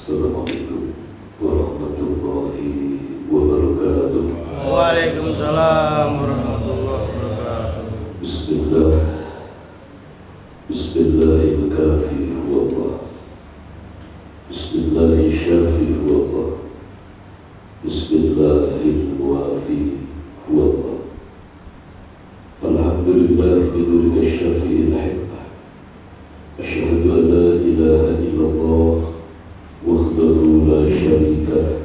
Assalamualaikum warahmatullahi wabarakatuh. Waalaikumsalam warahmatullahi wabarakatuh. Bismillah. Bismillahirrahmanirrahim. Wallah. Bismillahirrahmanirrahim. Wallah. Bismillahirrahmanirrahim. Wallah. Alhamdulillah binurika syafi'il hikmah. Asyhadu an la ilaha illallah wahdahu la syarika lah,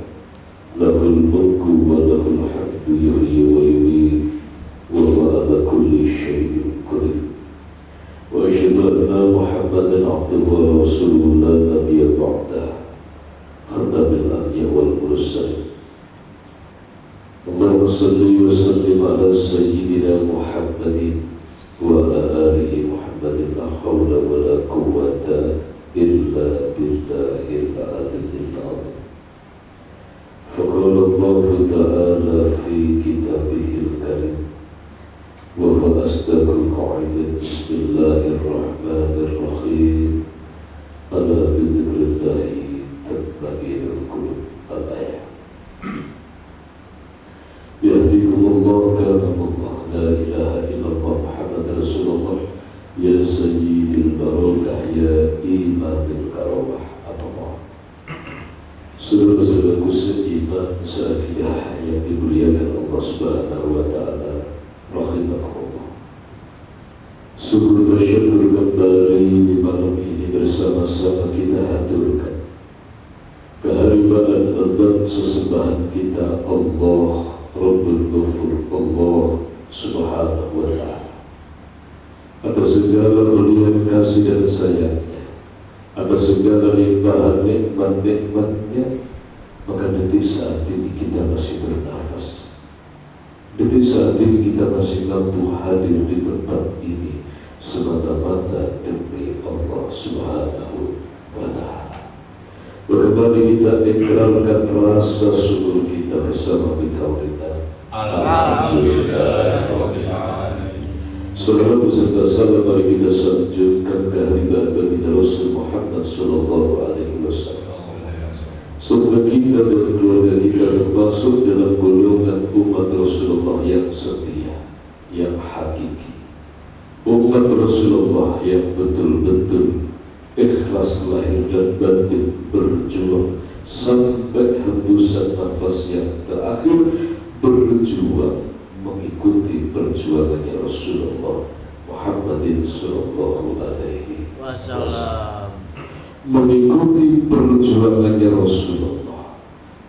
lahul mulku wa lahul hamdu yuhyi wa yumiit wa huwa ala kulli syai'in qadir. Wa asyhadu anna Muhammadan abduhu wa rasuluhu la nabiyya ba'dah, khatamul anbiya wal mursalin. Allahumma salli wa sallim ala sayyidina Muhammadin wa ala alihi Muhammadin, la hawla wa la quwwata illa billahil aliyyil azim. Faqala Allah ta'ala fi kitabihil karim wa huwa asdaqul qa'ilin. Bismillahirrahmanirrahim. Ala bizikrillahi tatma'innul qulub. Al-ayah. Yahdikumullah kalamullah, la ilaha illallah Muhammad Rasulullah, ya sayyidil barakah, ya imamil karamah. Apa-apa saudara-saudaraku seiman seakidah yang dimuliakan Allah Subhanahu wa ta'ala, rahimakumullah. Syukur bersyukur kembali di malam ini bersama-sama kita haturkan kehadiran azan sesembahan kita Allah Rabbul Ghafur, Allah Subhanahu wa ta'ala, atas segala pilihan kasih dan sayangnya, atas segala limpahan nikmat-nikmatnya. Maka detik saat ini kita masih bernafas, detik saat ini kita masih mampu hadir di tempat ini semata-mata demi Allah Subhanahu wa ta'ala. Kembali kita ikrarkan rasa syukur kita bersama bikaulina alhamdulillah rabbil alamin. Salawat beserta salam mari kita sanjungkan kehadiran baginda Rasul Muhammad sallallahu alaihi wasallam. Semoga kita dan keluarga kita termasuk dalam golongan umat Rasulullah yang setia, yang hakiki, umat Rasulullah yang betul-betul ikhlas lahir dan batin, berjuang sampai hembusan nafas yang terakhir, berjuang mengikuti perjuangannya Rasulullah Muhammadin sallallahu alaihi wasallam, mengikuti perjuangannya Rasulullah,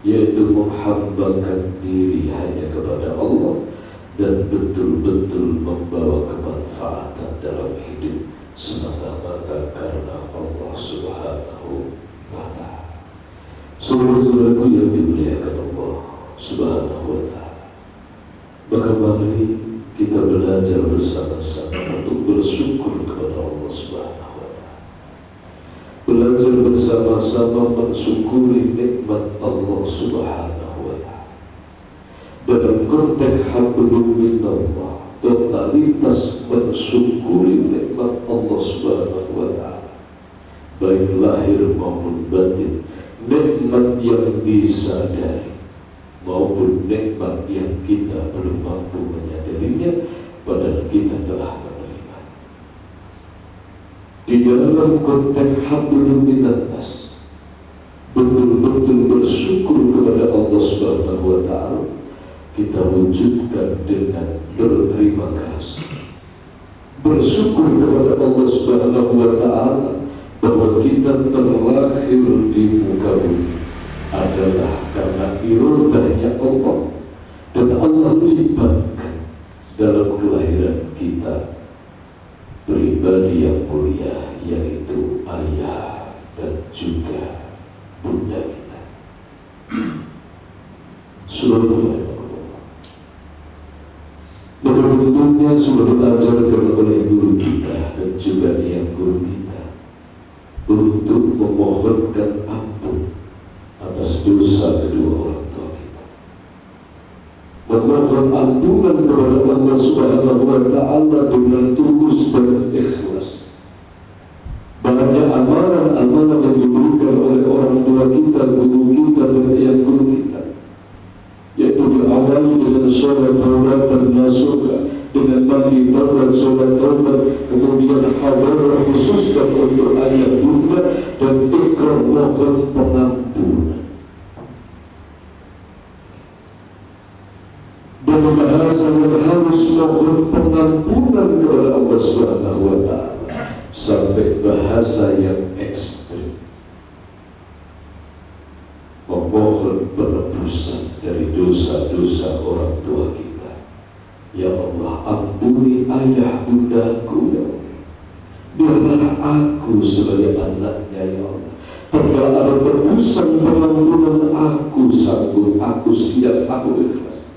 yaitu menghambakan diri hanya kepada Allah dan betul-betul membawa kemanfaatan dalam hidup semata-mata karena Allah Subhanahu wa ta'ala. Saudara-saudaraku yang dimuliakan Allah Subhanahu wa ta'ala, maka mari kita belajar bersama-sama untuk bersyukur kepada Allah Subhanahu wa ta'ala. Belajar bersama-sama mensyukuri nikmat Allah Subhanahu wa ta'ala. Dalam konteks hablum minallah, totalitas mensyukuri nikmat Allah Subhanahu wa ta'ala, baik lahir maupun batin, nikmat yang disadari maupun nikmat yang kita belum mampu menyadarinya, padahal kita telah menerima. Di dalam konteks hablum minannas, betul-betul bersyukur kepada Allah Subhanahu wa ta'ala, kita wujudkan dengan berterima kasih, bersyukur kepada Allah Subhanahu wa ta'ala bahwa kita terlahir di muka bumi adalah karena iradahnya Allah, dan Allah libatkan dalam kelahiran kita pribadi yang mulia, yaitu ayah dan juga bunda kita. Seluruh bentuknya sudah diajarkan oleh guru kita dan juga yang guru kita untuk memohonkan ampun atas dosa kedua orang tua kita, memohon ampunan kepada Allah Subhanahu wa ta'ala dengan tulus dan ikhlas. Banyak amalan-amalan yang diberikan oleh orang tua kita terus mohon pengampunan kepada Allah Subhanahu wa Ta'ala sampai bahasa yang ekstrim, memohon penebusan dari dosa-dosa orang tua kita. Ya Allah, ampuni ayah bundaku ya Allah. Biarlah aku sebagai anaknya ya Allah. Terkala ada tebusan pengampunan, aku sanggup, aku siap, aku ikhlas.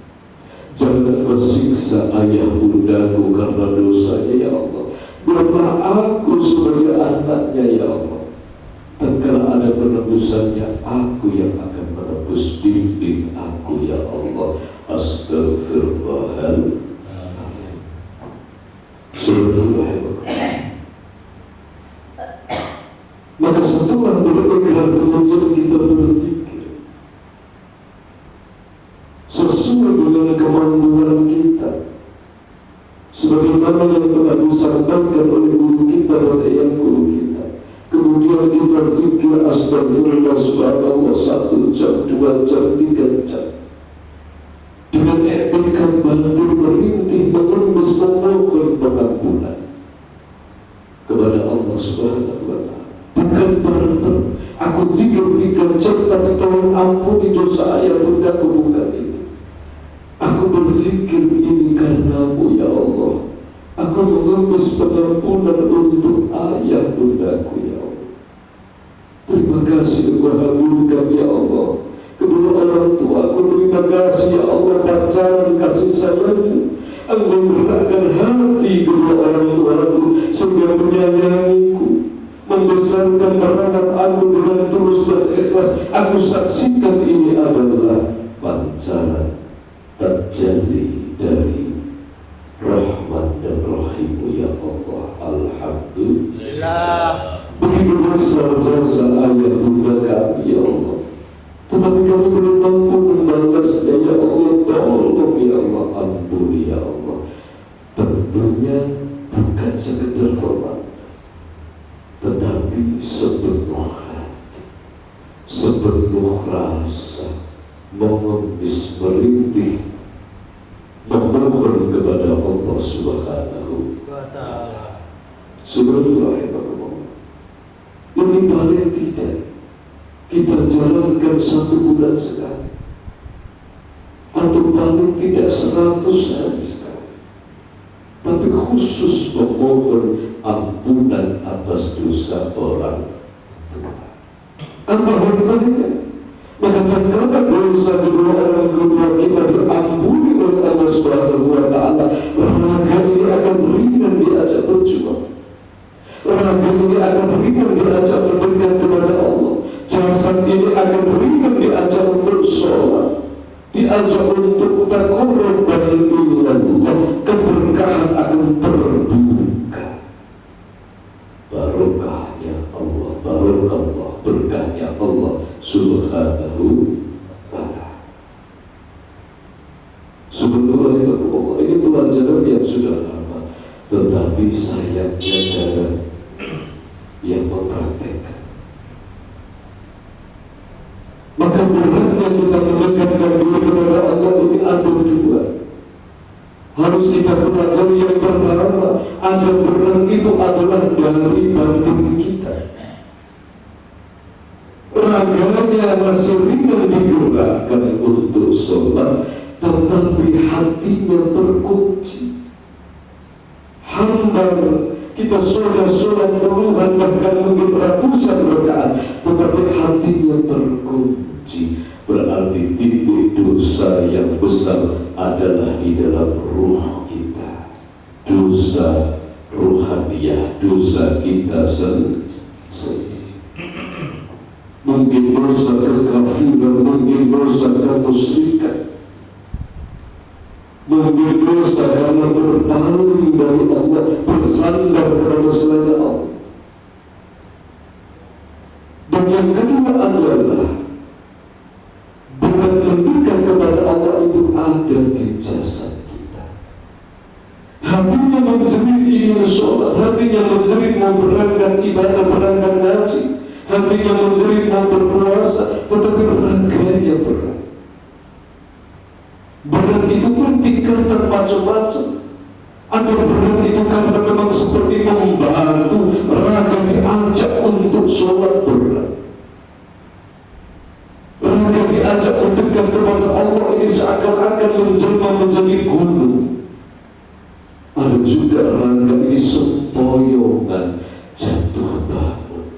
Jangan kau siksa ayah bundaku karena dosanya ya Allah. Biarlah aku sebagai anaknya ya Allah. Terkala ada penebusannya, aku yang akan menebus, bimbing aku ya Allah. Astaghfirullahaladzim. Maka setelah berikrar kemudian kita berzikir sesuai dengan kemampuan kita, sebagaimana yang telah disampaikan oleh guru kita dan yang guru kita. Kemudian kita zikir astagfirullah subhanallah 1 jam, 2 jam, 3 jam dengan etika batin merintih menembus memohon pengampunan kepada Allah Subhanahu wa Ta'ala. Bukan berantem, aku zikir 3 jam tapi tolong ampuni dosa ayah bundaku, bukan itu. Aku berzikir ini karenamu ya Allah. Aku menembus pengampunan untuk ayah bundaku ya Allah. Terima kasih kepada ya Allah, kedua orang tuaku. Terima kasih ya Allah, pancaran kasih sayangmu. Engkau menggerakkan hati kedua orang tuaku sehingga menyayangiku, membesarkan merawat aku dengan tulus dan ikhlas. Aku saksikan ini adalah pancaran terjadi dari rahmat dan rahimmu ya Allah. Alhamdulillah. Begitu besar jasa ayah bunda kami ya Allah, tetapi kami belum mampu membalasnya ya Allah. Tolong ya Allah, ampuni ya Allah. Tentunya bukan sekedar formalitas, tetapi sepenuh hati, sepenuh rasa, mengemis, merintih, memohon kepada Allah Subhanahu wa Ta'ala. Subhanallah. Ini paling tidak kita jalankan 1 bulan sekali, atau paling tidak 100 hari sekali, tapi khusus memohon ampunan atas dosa orang tua. Apa hikmahnya? Maka tatkala dosa kedua orang tua kita diampuni oleh Allah Subhanahu wa Ta'ala, raga ini akan ringan diajak berjuang. Raga ini akan ringan diajak berdekat kepada Allah. Jasad ini akan ringan diajak untuk sholat, diajak untuk taqarrub ilallah. Keberkahan akan terbuka. Barokahnya Allah, barokallah, berkahnya Allah Subhanahu wa Ta'ala. Subhanallah, ini pelajaran yang sudah lama, tetapi sayangnya jarang yang mempraktekkan. Maka beratnya kita mendekatkan diri kepada Allah ini ada 2. Harus kita pelajari. Yang pertama, ada berat itu adalah dari batin kita. Raganya masih ringan digunakan untuk sholat, tetapi hatinya terkunci. Hambar kita sholat puluhan bahkan mungkin ratusan rakaat, tetapi hatinya terkunci. Berarti titik dosa yang besar adalah di dalam ruh kita, dosa ruhaniyah, dosa kita sendiri. Mungkin dosa kekafiran, mungkin dosa kemusyrikan, mungkin dosa karena berpaling dari Allah, bersandar kepada selain Allah. Dan yang kedua adalah berat mendekat kepada Allah itu ada di jasad kita. Hatinya menjerit ingin sholat, hatinya menjerit mau berangkat ibadah, berangkat ngaji, hatinya menjerit mau berpuasa, tetapi raganya berat. Berat itu pun tingkatan macam-macam. Ada berat itu karena memang seperti membantu raga diajak untuk sholat berat. Raga diajak mendekat kepada Allah ini seakan-akan menjelma menjadi gunung. Ada juga raga ini sempoyongan jatuh bangun.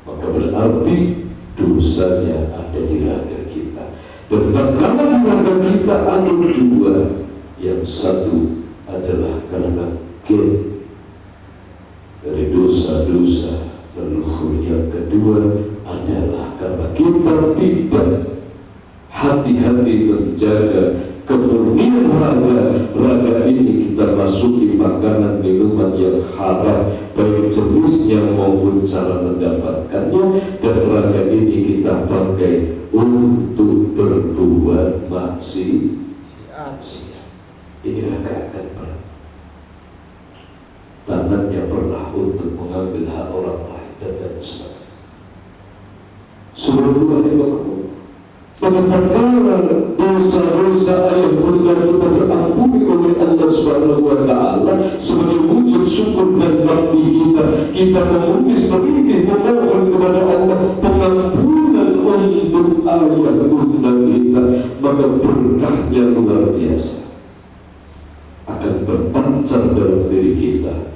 Maka berarti dosanya ada di raga kita. Dan tatkala di raga kita ada dua, yang satu adalah karena gen dari dosa-dosa leluhur, yang kedua adalah karena kita tidak hati-hati menjaga kemurnian raga. Raga ini kita masuki makanan minuman yang haram, baik jenisnya maupun cara mendapatkannya, dan raga ini kita pakai untuk berbuat maksiat. Ini raga akan pernah, tangannya pernah untuk mengambil hak orang lain dan lain sebagainya. Sebuah tatkala dosa-dosa ayah bunda kita diampuni oleh Allah Subhanahu wa Ta'ala, sebagai wujud syukur dan bakti kita menangis merintih memohon kepada Allah pengampunan untuk ayah bunda kita, maka berkahnya luar biasa akan berpancar dalam diri kita,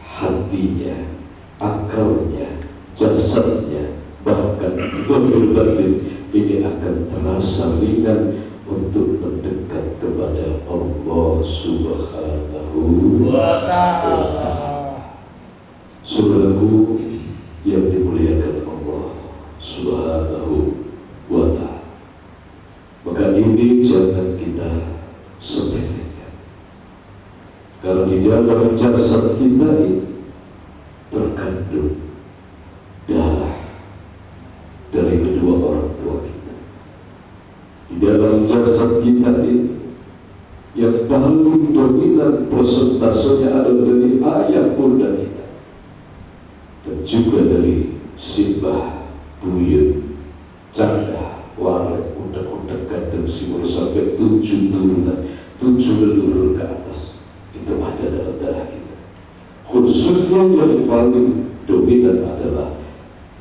hatinya, akalnya, jasadnya, bahkan zahir batin ini akan terasa ringan untuk mendekat kepada Allah Subhanahu wa Ta'ala. Saudaraku yang dimuliakan Allah Subhanahu wa Ta'ala, maka ini jangan kita sepelekan. Kalau di dalam jasad kita ini terkandung darah dari kedua orang tua kita. Di dalam jasad kita ini yang paling dominan persentasenya adalah dari ayah bunda kita, dan juga dari simbah, buyut, canda, warek, udak-udak, ganteng, simul sampai 7 turunan, 7 leluhur ke atas. Itu ada dalam darah kita. Khususnya yang paling dominan adalah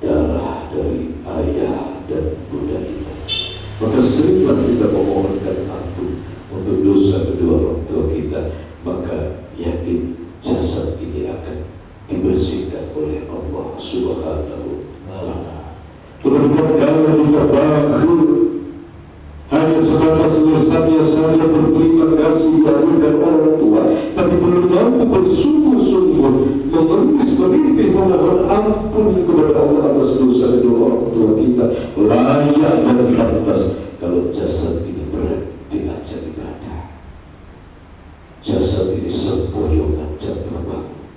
darah dari ayah dan bunda kita. Maka seringlah kita memohonkan ampun untuk dosa kedua orang tua kita, maka yakin jasad ini akan dibersihkan oleh Allah Subhanahu wa Ta'ala. Terutama kalau kita bakhil hanya sebatas lisannya saja berterima kasih dihadapkan orang tua, tapi belum mampu bersungguh-sungguh mengemis merintih memohon ampun kepada Allah atas dosa kedua orang tua kita, layak dan pantas kalau jasad ini berat diajak ibadah. Jasad ini sempoyongan jatuh bangun,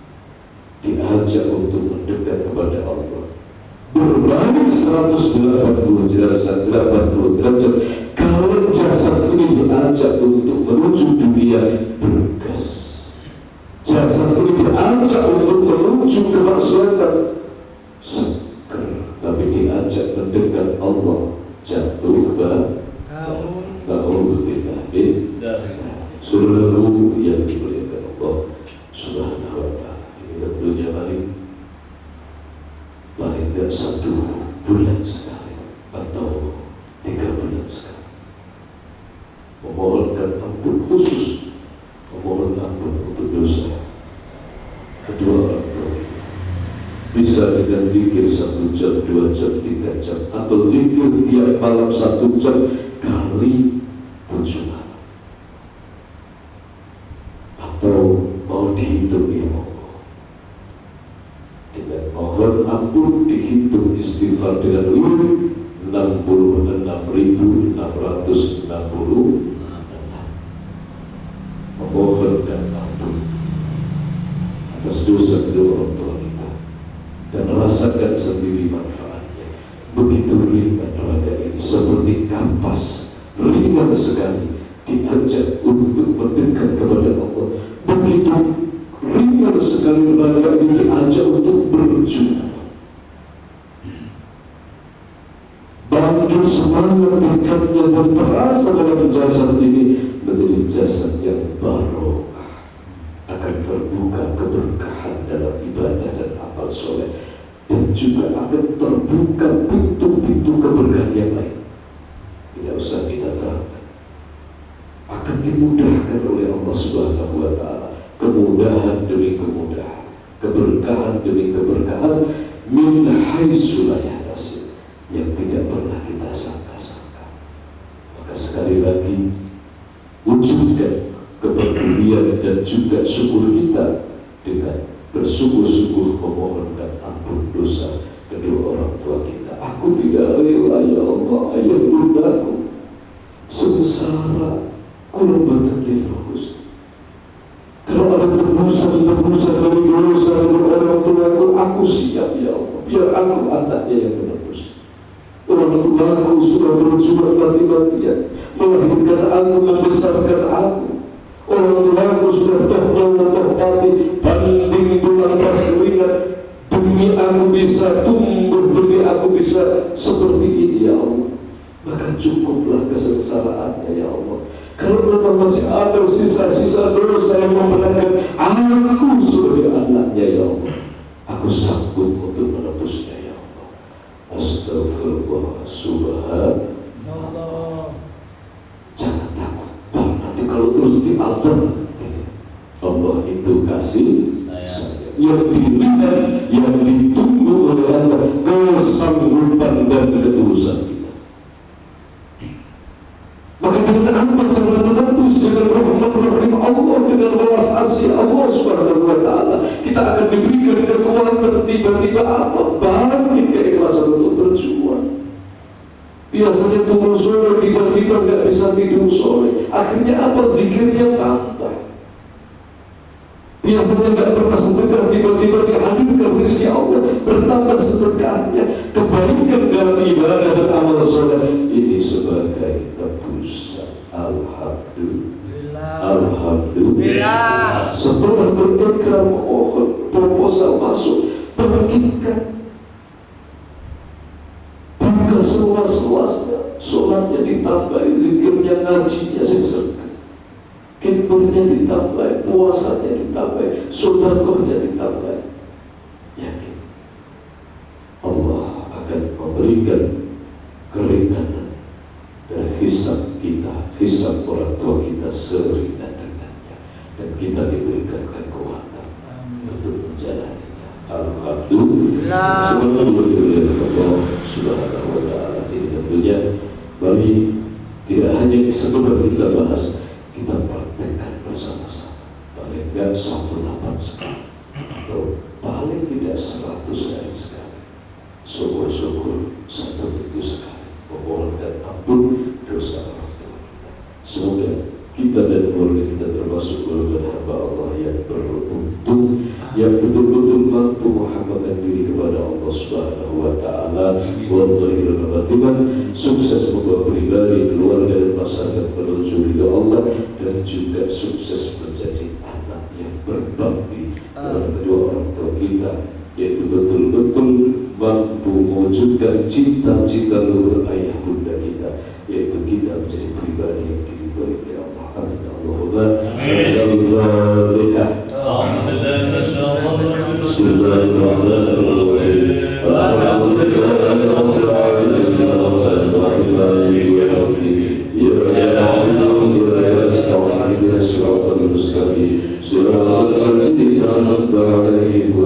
diajak untuk mendekat kepada Allah, berbanding 180 derajat. Kalau jasad ini diajak untuk menuju dunia bergas, jasad ini diajak untuk menuju kemaksiatan, seger, tapi diajak mendekat Allah, jatuh bangun. Saudaraku yang dimuliakan Allah Subhanahu wa Ta'ala, ini tentunya paling tidak 1 bulan sekali atau 3 bulan sekali memohonkan ampun, khusus memohon ampun untuk dosa kedua orang tua kita. Bisa dengan zikir 1 jam, 2 jam, 3 jam, atau zikir tiap malam 1 jam kali 7 malam, atau mau dihitung ya Allah, dengan mohon ampun dihitung istighfar dengan 66.666 memohonkan ampun atas dosa kedua orang tua kita, dan rasakan sendiri manfaatnya. Begitu ringan raga ini, seperti kampas, ringan sekali diajak untuk mendekat kepada Allah. Begitu ringan sekali raga ini diajak untuk berjuang. Bandul semangat dekatnya dan terasa dalam jasad ini menjadi jasad yang barokah, soleh, dan juga akan terbuka pintu-pintu keberkahan yang lain. Tidak usah kita terangkan, akan dimudahkan oleh Allah Subhanahu wa Ta'ala. Kemudahan demi kemudahan, keberkahan demi keberkahan, min haitsu la yahtasib, yang tidak pernah kita sangka-sangka. Maka sekali lagi, wujudkan kepedulian dan juga syukur kita dengan bersungguh-sungguh memohonkan ampun dosa kedua orang tua kita. Aku tidak rela ya Allah, ayah bundaku sengsara kurban lilus. Kalau ada tebusan dari dosa kedua orang tuaku, aku siap ya Allah, biar aku anaknya yang menebus. Orang tuaku sudah berjuang mati-matian melahirkan aku, membesarkan aku. Orang tuaku sudah toh mati banding tulang pas keringat demi aku bisa tumbuh, demi aku bisa seperti ini ya Allah. Maka cukuplah kesengsaraannya ya Allah. Kalau memang masih ada sisa-sisa dosa yang memberatkan aku sebagai anaknya ya Allah, aku sanggup untuk menebusnya ya Allah. Astagfirullah, subhanallah. Jangan takut, nanti kalau terus diazab, Allah itu kasih sayang. Yang dilihat, yang ditunggu oleh Allah, kesanggupan dan ketulusan kita. Maka dengan apa cara menembus, dengan rahmat rahim Allah, dengan belas asih Allah Subhanahu wa Ta'ala, kita akan diberikan kekuatan. Tiba-tiba apa? Bangkit keikhlasan untuk berjuang. Biasanya turun sore, tiba-tiba nggak bisa tidur sore. Akhirnya apa? Zikirnya tambah. Biasanya nggak pernah sedekah, tiba-tiba dihadirkan rezeki Allah, bertambah sedekahnya. Kebaikan dalam ibadah dan amal soleh ini sebagai tebusan. Alhamdulillah. Alhamdulillah. Setelah berikrar mohon proposal masuk, bangkitkan. Buka seluas-luasnya, sholatnya ditambah, zikirnya, ngajinya sesegera, kibarnya ditambah, puasanya ditambah, sedekahnya ditambah. Yakin Allah akan memberikan keringanan dari hisab kita, hisab orang tua kita seringan-ringannya, dan kita diberikan kekuatan untuk menjalaninya. Alhamdulillah. Allah Subhanahu wa Ta'ala. Ini tentunya bagi tidak hanya sekedar kita bahas, kita praktekkan bersama-sama. Paling tidak 1/8 sekali, atau paling tidak 100 hari sekali. Syukur-syukur 1 minggu sekali, memohonkan ampun dosa orang tua kita. Semoga kita dan keluarga kita termasuk golongan hamba Allah yang beruntung, yang betul-betul mampu menghambakan diri kepada Allah Subhanahu wa Ta'ala, wa zahir wa batinan, sukses membawa pribadi, keluarga dan masyarakat menuju ridha Allah, dan juga sukses menjadi anak yang berbakti kepada kedua orang tua kita, yaitu betul-betul mampu mewujudkan cita-cita luhur ayah bunda kita, yaitu kita menjadi pribadi yang diridhoi oleh Allah. Amin. Allahumma al-Fatihah. Bismillahirrahmanirrahim. Alhamdulillahi rabbil alamin, arrahmanirrahim, maliki yaumiddin. Iyyaka na'budu wa iyyaka nasta'in, ihdinas siratal mustaqim, siratal ladzina an'amta 'alaihim